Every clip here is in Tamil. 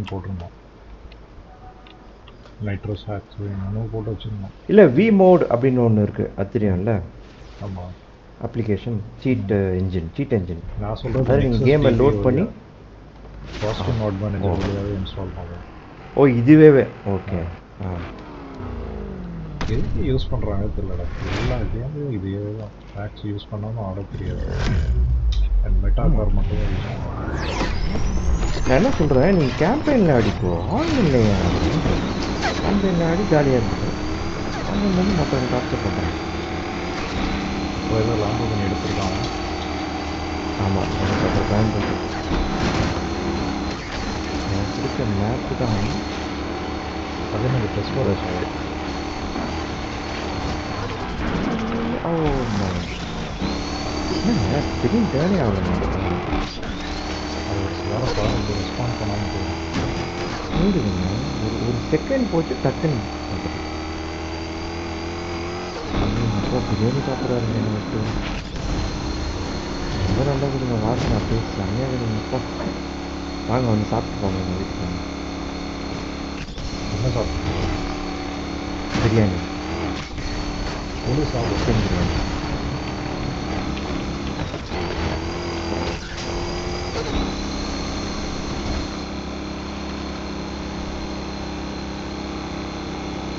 அப்படின்னு போட்டிருந்தோம். நைட்ரோஸ் ஹேக்ஸ் இன்னும் போட்டு வச்சுருந்தோம். இல்லை வி மோட் அப்படின்னு ஒன்று இருக்குது, அது தெரியும்ல? ஆமாம், அப்ளிகேஷன் சீட் என்ஜின். நான் சொல்கிறது அதாவது நீங்கள் கேமை லோட் பண்ணி பாசிட்டிவ் நோட் மேனேஜர் வழியாகவே இன்ஸ்டால் பண்ணுவோம். ஓ இதுவே ஓகே. எதுக்கு யூஸ் பண்ணுறாங்க தெரியலடா, எல்லா கேம்லையும் இதே தான். ஹேக்ஸ் யூஸ் பண்ணாமல் ஆட தெரியாது, அண்ட் மெட்டா கார் மட்டும் தான் யூஸ் பண்ணுவாங்க. நான் என்ன சொல்கிறேன், நீங்கள் கேம்பெயினில் அடிப்போ ஆன்லைன்லையா? கேம்பெயினில் ஆடி ஜாலியாக இருக்குது. ஆன்லைன் வந்து மற்றவங்க டார்ச்சர் பண்ணுறேன். இப்போ ஏதோ லாம்போகினி எடுத்துருக்காங்க. ஆமாம், எனக்கு அப்புறம் பிளான் பண்ணி எனக்கு பிடிச்ச மேப்பு தான். அது எனக்கு ப்ளஸ் போட சார். ஓ என்ன திடீர்னு டேர்னே ஆகணும். அது ஒரு சில பாடம் ரெஸ்பாண்ட் பண்ணாமல் போயிடும். மூடுங்க, ஒரு செகண்ட் போச்சு டக்குன்னு அப்போ பிரியாணி சாப்பிட்றாருங்க. எனக்கு ரொம்ப நல்லா கொடுங்க, வாசனை அப்படியே செம்மையாக கொடுங்கப்பா. வாங்க வந்து சாப்பிட்டு போங்க எங்கள் வீட்டுக்கு. என்ன சாப்பிட்டு? பிரியாணி, முழு சாப்பிட்டு. சிக்கன் பிரியாணி.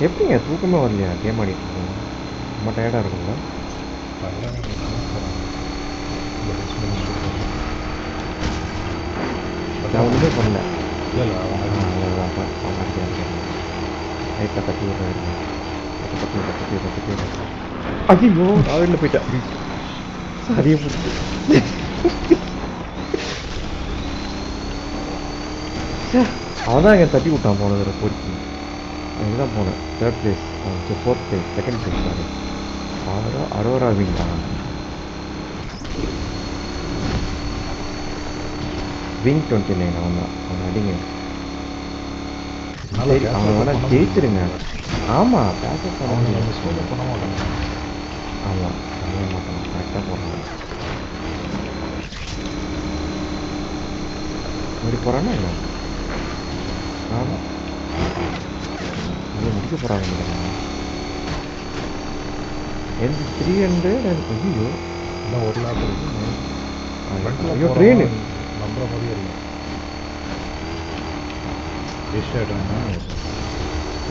எப்படிங்க தூக்கமே வரலையா? கேம் ஆடிட்டு இருக்கோம், ரொம்ப டயர்டாக இருக்குங்களா? நான் ஒன்றுமே பண்ணல. இல்லை அவ்வளோதான் லைட்டாக தட்டி விட்றாரு. ஐயோ நான் வெளில போயிட்டேன். சரியாக போச்சு. அவன் என் தட்டி விட்டான் போன தடவை பொறுக்கி. இதுதான் போனேன் 3rd place, 4th place, 2nd place. Sorry Arora விங்கா wing 29 அவன் தான். அவன் அடிங்க. சரி அவன் வேணா ஜெயிச்சிருங்க. ஆமாம் பேக்கப் பண்ண முடியும், பண்ண மாட்டாங்க. ஆமாம் பண்ணவே மாட்டாங்க, கரெக்டாக போகிறாங்க. அப்படி போகிறான்னா இல்லை, ஆமாம் இங்கே முடிக்க போகிறாங்க நினைக்கிறேன். எந்த 300 ஐயோ இன்னும் ஒரு லேப் இருக்கு. ஐயோ ட்ரெயின் நம்புற மாதிரியே இல்லை.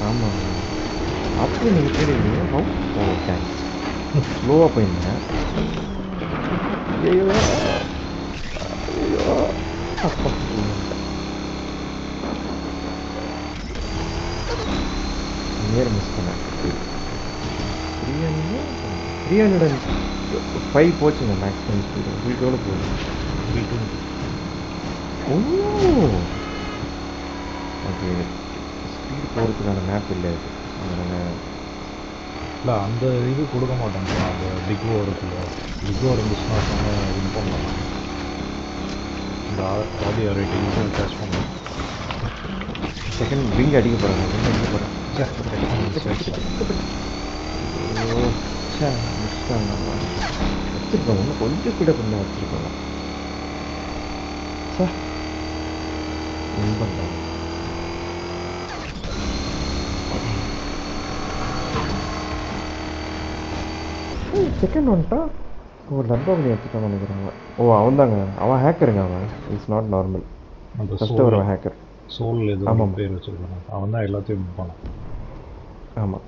ஆமாம் அப்படி நீங்கள் தெரியுங்க. ஓ தேங்க்ஸ். ஸ்லோவாக போயிருந்தேன். ஐயோ ஐயோ நேர் மிஸ் பண்ணேன். 305 போச்சுங்க மேக்ஸிமம் ஸ்பீடு. உங்களுக்கு எவ்வளோ போகுது? 320. ஓ ஓகே, ஸ்பீடு போகிறதுக்கான மேப் இல்லை அது, அதனால் இல்லை அந்த இது கொடுக்க மாட்டாங்க. அந்த டிகோ இருக்குல்ல, டிகோ இருந்துச்சுன்னா இன்ஃபார்ம் பண்ணலாம். இந்த ஆடியோ ரேட்டிங் கேஷ் பண்ணலாம். செகண்ட் விங் அடிக்க போகிறாங்க, விங் அடிக்க போகிறேன். ஓ சே முடிச்சிட்டாங்க. வச்சுருக்கோம் இன்னும் கொஞ்சம் ஸ்பீடாக பண்ண வச்சுருக்கோங்க. சார் வின் பண்ணுறாங்க. செகண்ட் வந்துட்டா ஒரு லம்பாவளி எடுத்துட்டான்னு நினைக்கிறாங்க. ஓ அவன் தாங்க, அவன் ஹேக்கருங்க. அவன் இஸ் நாட் நார்மல். அந்த ஃபஸ்ட்டு ஒரு ஹேக்கர். சோல் எதுவும் ஆமாம் பேர் வச்சுருக்காங்க. அவன் தான் எல்லாத்தையும் பண்ணான். ஆமாம்